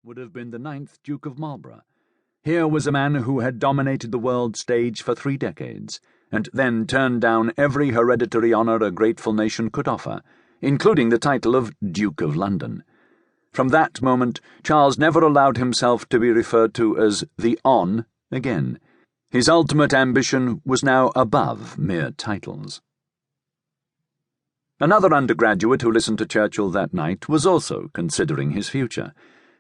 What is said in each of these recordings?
would have been the 9th Duke of Marlborough. Here was a man who had dominated the world stage for 3 decades, and then turned down every hereditary honour a grateful nation could offer, including the title of Duke of London. From that moment, Charles never allowed himself to be referred to as the Hon again. His ultimate ambition was now above mere titles. Another undergraduate who listened to Churchill that night was also considering his future,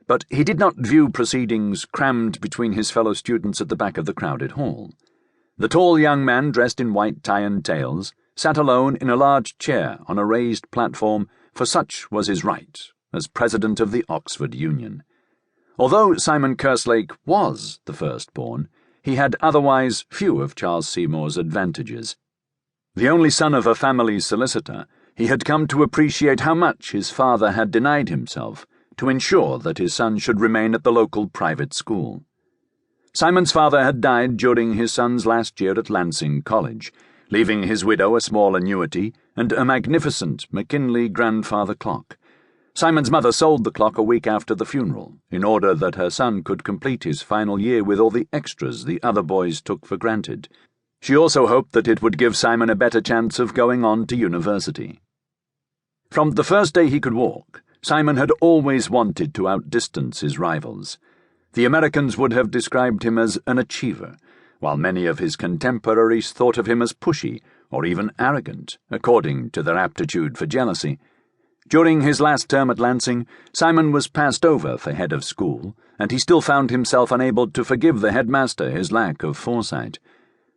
but he did not view proceedings crammed between his fellow students at the back of the crowded hall. The tall young man, dressed in white tie and tails, sat alone in a large chair on a raised platform, for such was his right as president of the Oxford Union. Although Simon Kerslake was the firstborn, he had otherwise few of Charles Seymour's advantages. The only son of a family solicitor, he had come to appreciate how much his father had denied himself to ensure that his son should remain at the local private school. Simon's father had died during his son's last year at Lancing College, leaving his widow a small annuity and a magnificent McKinley grandfather clock. Simon's mother sold the clock a week after the funeral, in order that her son could complete his final year with all the extras the other boys took for granted. She also hoped that it would give Simon a better chance of going on to university. From the first day he could walk, Simon had always wanted to outdistance his rivals. The Americans would have described him as an achiever, while many of his contemporaries thought of him as pushy or even arrogant, according to their aptitude for jealousy. During his last term at Lancing, Simon was passed over for head of school, and he still found himself unable to forgive the headmaster his lack of foresight.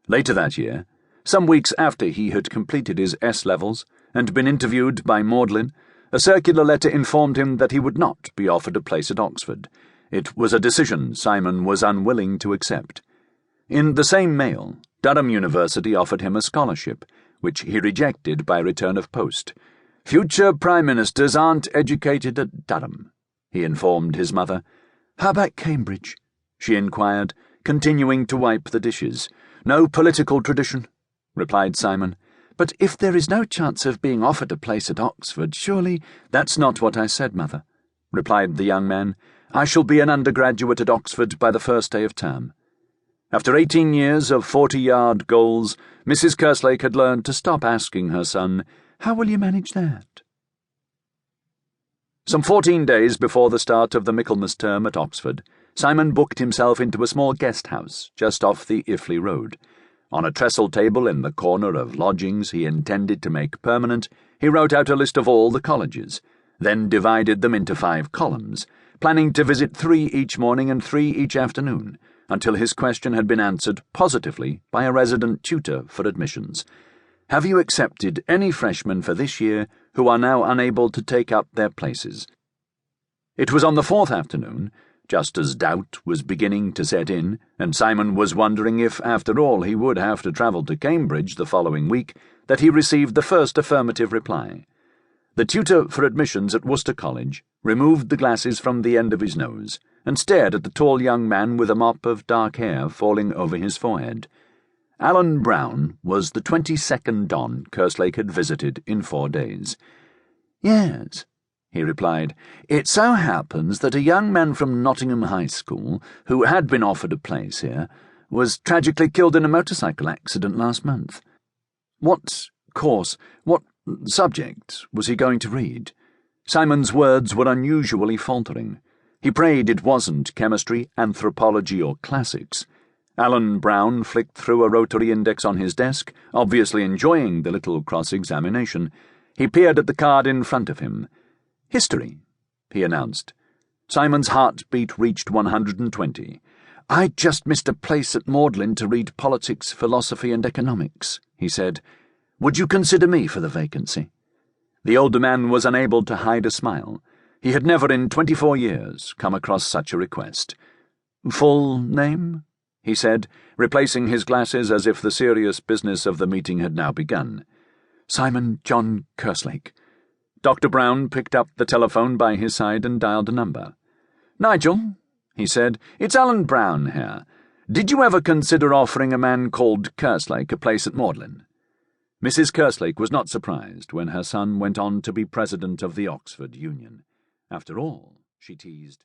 Later that year, some weeks after he had completed his S-levels and been interviewed by Magdalen, a circular letter informed him that he would not be offered a place at Oxford. It was a decision Simon was unwilling to accept. In the same mail, Durham University offered him a scholarship, which he rejected by return of post. "Future Prime Ministers aren't educated at Durham," he informed his mother. "How about Cambridge?" she inquired, continuing to wipe the dishes. "No political tradition," replied Simon. "But if there is no chance of being offered a place at Oxford, surely—" "That's not what I said, mother," replied the young man. "I shall be an undergraduate at Oxford by the first day of term." After 18 years of 40-yard goals, Mrs. Kerslake had learned to stop asking her son, "How will you manage that?" Some 14 days before the start of the Michaelmas term at Oxford, Simon booked himself into a small guest house just off the Iffley Road. On a trestle table in the corner of lodgings he intended to make permanent, he wrote out a list of all the colleges, then divided them into 5 columns, planning to visit 3 each morning and 3 each afternoon, until his question had been answered positively by a resident tutor for admissions. "Have you accepted any freshmen for this year who are now unable to take up their places?" It was on the 4th afternoon, just as doubt was beginning to set in, and Simon was wondering if, after all, he would have to travel to Cambridge the following week, that he received the first affirmative reply. The tutor for admissions at Worcester College removed the glasses from the end of his nose and stared at the tall young man with a mop of dark hair falling over his forehead. Alan Brown was the 22nd Don Kerslake had visited in 4 days. "Yes," he replied. "It so happens that a young man from Nottingham High School, who had been offered a place here, was tragically killed in a motorcycle accident last month." What subject was he going to read? Simon's words were unusually faltering. He prayed it wasn't chemistry, anthropology, or classics. Alan Brown flicked through a rotary index on his desk, obviously enjoying the little cross-examination. He peered at the card in front of him. "History," he announced. Simon's heartbeat reached 120. "I just missed a place at Magdalen to read politics, philosophy, and economics," he said. "Would you consider me for the vacancy?" The older man was unable to hide a smile. He had never in 24 years come across such a request. "Full name?" he said, replacing his glasses as if the serious business of the meeting had now begun. "Simon John Kerslake." Dr. Brown picked up the telephone by his side and dialed a number. "Nigel," he said, "it's Alan Brown here. Did you ever consider offering a man called Kerslake a place at Magdalen?" Mrs. Kerslake was not surprised when her son went on to be president of the Oxford Union. After all, she teased,